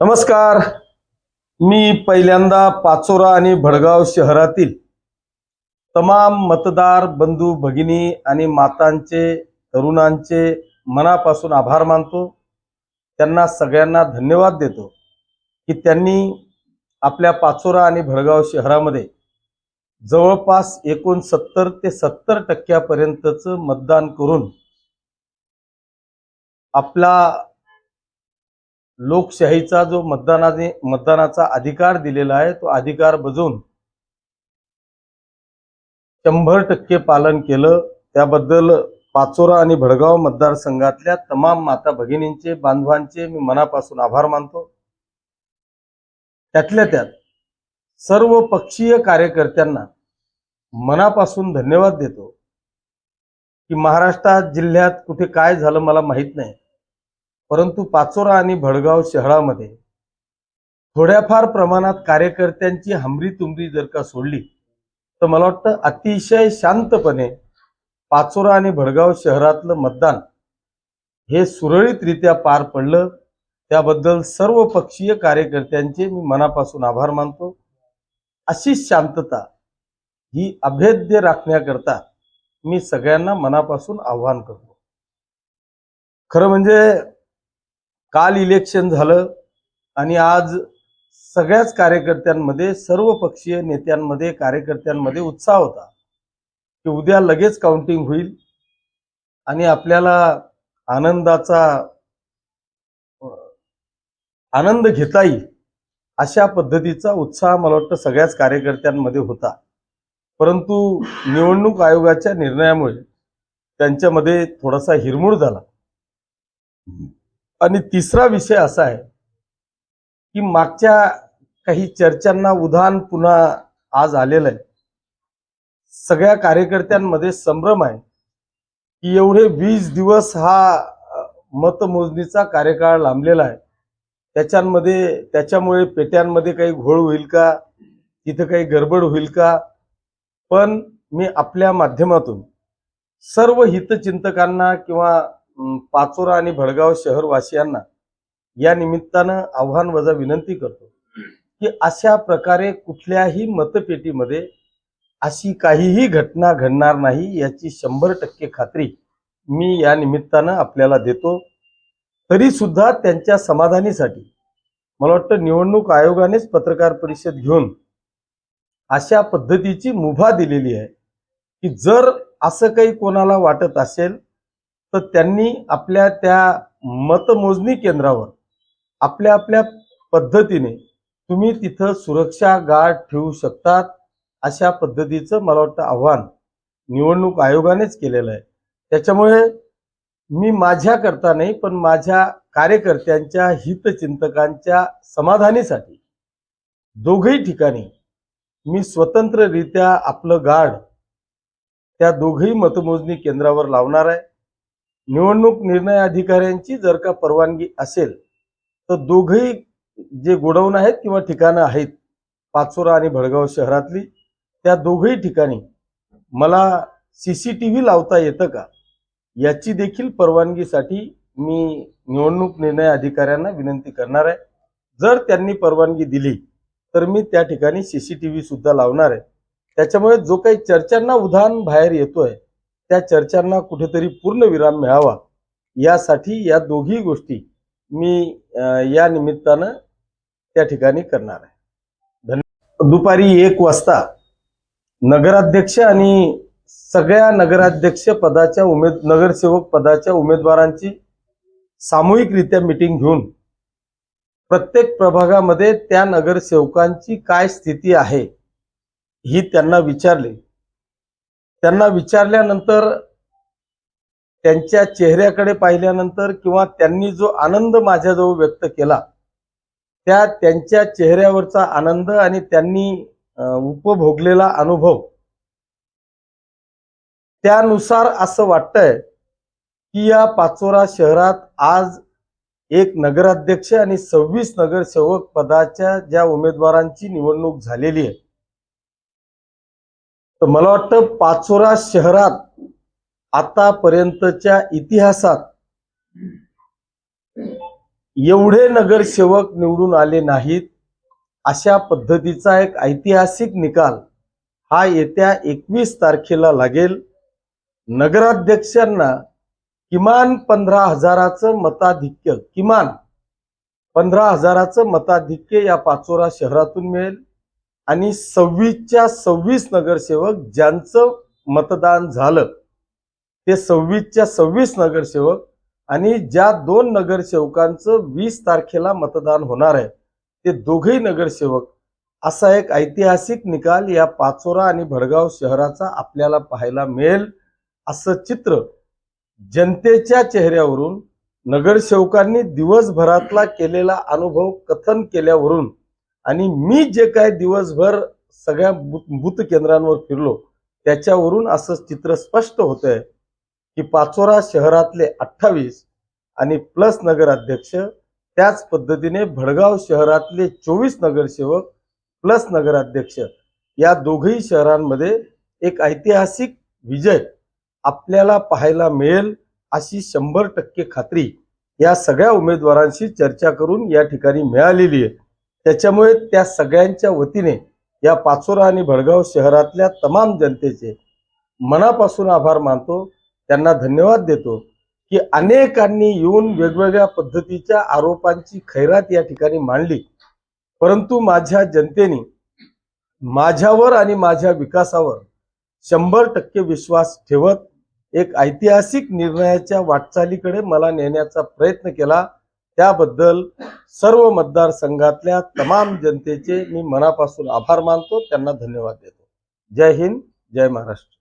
नमस्कार. मी पहिल्यांदा पाचोरा आणि भडगाव शहरातील तमाम मतदार बंधू भगिनी आणि मातांचे तरुणांचे मनापासून आभार मानतो. त्यांना सगळ्यांना धन्यवाद देतो की त्यांनी आपल्या पाचोरा आणि भडगाव शहरामध्ये जवळपास एकूण 70 ते 70% मतदान करून आपला लोकशाहीचा जो मतदानाचा अधिकार दिलेला आहे तो अधिकार बजावून 100% पालन केलं. त्याबद्दल पाचोरा आणि भडगाव मतदारसंघातल्या तमाम माता भगिनींचे बांधवांचे मी मनापासून आभार मानतो. त्यातल्या त्यात सर्व पक्षीय कार्यकर्त्यांना मनापासून धन्यवाद देतो की महाराष्ट्रात जिल्ह्यात कुठे काय झालं मला माहित नाही, परंतु पाचोरा आणि भडगाव शहरामध्ये थोड्याफार प्रमाणात कार्यकर्त्यांची हमरी तुमरी जर का सोडली तर मला वाटतं अतिशय शांतपणे पाचोरा आणि भडगाव शहरातलं मतदान हे सुरळीतरित्या पार पडलं. त्याबद्दल सर्व पक्षीय कार्यकर्त्यांचे मी मनापासून आभार मानतो. अशी शांतता ही अभेद्य राखण्याकरता मी सगळ्यांना मनापासून आवाहन करतो. खरं म्हणजे काल इलेक्शन झालं आणि आज सगळ्याच कार्यकर्त्यांमध्ये, सर्व पक्षीय नेत्यांमध्ये, कार्यकर्त्यांमध्ये उत्साह होता की उद्या लगेच काउंटिंग होईल आणि आपल्याला आनंद घेता येईल अशा पद्धतीचा उत्साह मला वाटतं सगळ्याच कार्यकर्त्यांमध्ये होता. परंतु निवडणूक आयोगाच्या निर्णयामुळे त्यांच्यामध्ये थोडासा हिरमोड झाला. आणि तिसरा विषय असा आहे की मागच्या काही चर्चांना उधाण पुन्हा आज आलेलं आहे. सगळ्या कार्यकर्त्यांमध्ये संभ्रम आहे की एवढे 20 दिवस हा मतमोजणीचा कार्यकाळ लांबलेला आहे, त्याच्यामुळे पेट्यांमध्ये काही घोळ होईल का, तिथं काही गडबड होईल का. पण मी आपल्या माध्यमातून सर्व हितचिंतकांना किंवा पाचोरा आणि भडगाव शहरवासियांना या निमित्तानं आव्हान वजा विनंती करतो की अशा प्रकारे कुठल्याही मतपेटीमध्ये अशी काहीही घटना घडणार नाही याची 100% खात्री मी या निमित्तानं आपल्याला देतो. तरी सुद्धा त्यांच्या समाधानीसाठी मला वाटतं निवडणूक आयोगानेच पत्रकार परिषद घेऊन अशा पद्धतीची मुभा दिलेली आहे की जर असं काही कोणाला वाटत असेल तर त्यांनी आपल्या त्या मतमोजणी केंद्रावर आपल्या आपल्या पद्धतीने तुम्ही तिथं सुरक्षा गार्ड ठेवू शकतात. अशा पद्धतीचं मला वाटतं आव्हान निवडणूक आयोगानेच केलेलं आहे. त्याच्यामुळे मी माझ्याकरता नाही पण माझ्या कार्यकर्त्यांच्या हितचिंतकांच्या समाधानीसाठी दोघही ठिकाणी मी स्वतंत्ररित्या आपलं गार्ड त्या दोघही मतमोजणी केंद्रावर लावणार आहे. निवडणूक निर्णय अधिकाऱ्यांची जर का परवानगी असेल तर दोघही जे गोडाऊन आहेत किंवा ठिकाणं आहेत पाचोरा आणि भडगाव शहरातली, त्या दोघही ठिकाणी मला CCTV लावता येतं का याची देखील परवानगीसाठी मी निवडणूक निर्णय अधिकाऱ्यांना विनंती करणार आहे. जर त्यांनी परवानगी दिली तर मी त्या ठिकाणी CCTV सुद्धा लावणार आहे. त्याच्यामुळे जो काही चर्चांना उधाण बाहेर येतोय त्या चर्चांना कुठेतरी पूर्ण विराम मिळावा यासाठी या दोघी गोष्टी मी या निमित्तानं त्या ठिकाणी करणार आहे. धन्यवाद. दुपारी 1 वाजता नगराध्यक्ष आणि सगळ्या नगराध्यक्ष पदाच्या नगरसेवक पदाच्या उमेदवारांची सामूहिकरित्या मीटिंग घेऊन प्रत्येक प्रभागामध्ये त्या नगरसेवकांची काय स्थिती आहे ही त्यांना विचारली. त्यांना विचारल्यानंतर त्यांच्या चेहऱ्याकडे पाहिल्यानंतर किंवा त्यांनी जो आनंद माझ्याजवळ व्यक्त केला त्या त्यांच्या चेहऱ्यावरचा आनंद आणि त्यांनी उपभोगलेला अनुभव, त्यानुसार असं वाटतंय की या पाचोरा शहरात आज एक नगराध्यक्ष आणि 26 नगरसेवक पदाच्या ज्या उमेदवारांची निवडणूक झालेली आहे, तर मला वाटतं पाचोरा शहरात आतापर्यंतच्या इतिहासात एवढे नगरसेवक निवडून आले नाहीत अशा पद्धतीचा एक ऐतिहासिक निकाल हा येत्या 21 तारखेला लागेल. नगराध्यक्षांना किमान 15,000चं मताधिक्य, किमान 15,000चं मताधिक्य या पाचोरा शहरातून मिळेल आणि 26च्या 26 नगरसेवक ज्यांचं मतदान झालं ते 26च्या 26 नगरसेवक आणि ज्या 2 नगरसेवकांचं 20 तारखेला मतदान होणार आहे ते दोघेही नगरसेवक असा एक ऐतिहासिक निकाल या पाचोरा आणि भडगाव शहराचा आपल्याला पाहायला मिळेल. असं चित्र जनतेच्या चेहऱ्यावरून, नगरसेवकांनी दिवसभरातला केलेला अनुभव कथन केल्यावरून आणि मी जे काय दिवसभर सगळ्या बूथ केंद्रांवर फिरलो त्याच्यावरून असं चित्र स्पष्ट होतंय की पाचोरा शहरातले 28 आणि प्लस नगराध्यक्ष, त्याच पद्धतीने भडगाव शहरातले 24 नगरसेवक प्लस नगराध्यक्ष या दोघही शहरांमध्ये एक ऐतिहासिक विजय आपल्याला पाहायला मिळेल अशी 100% खात्री या सगळ्या उमेदवारांशी चर्चा करून या ठिकाणी मिळालेली आहे. त्याच्यामुळे त्या सगळ्यांच्या वतीने या पाचोरा आणि भडगाव शहरातल्या तमाम जनतेचे मनापासून आभार मानतो, त्यांना धन्यवाद देतो की अनेकांनी येऊन वेगवेगळ्या पद्धतीच्या आरोपांची खैरात या ठिकाणी मांडली, परंतु माझ्या जनतेने माझ्यावर आणि माझ्या विकासावर 100% विश्वास ठेवत एक ऐतिहासिक निर्णयाच्या वाटचालीकडे मला नेण्याचा प्रयत्न केला. त्याबद्दल सर्व मतदारसंघातल्या तमाम जनतेचे मी मनापासून आभार मानतो, त्यांना धन्यवाद देतो. जय हिंद, जय महाराष्ट्र.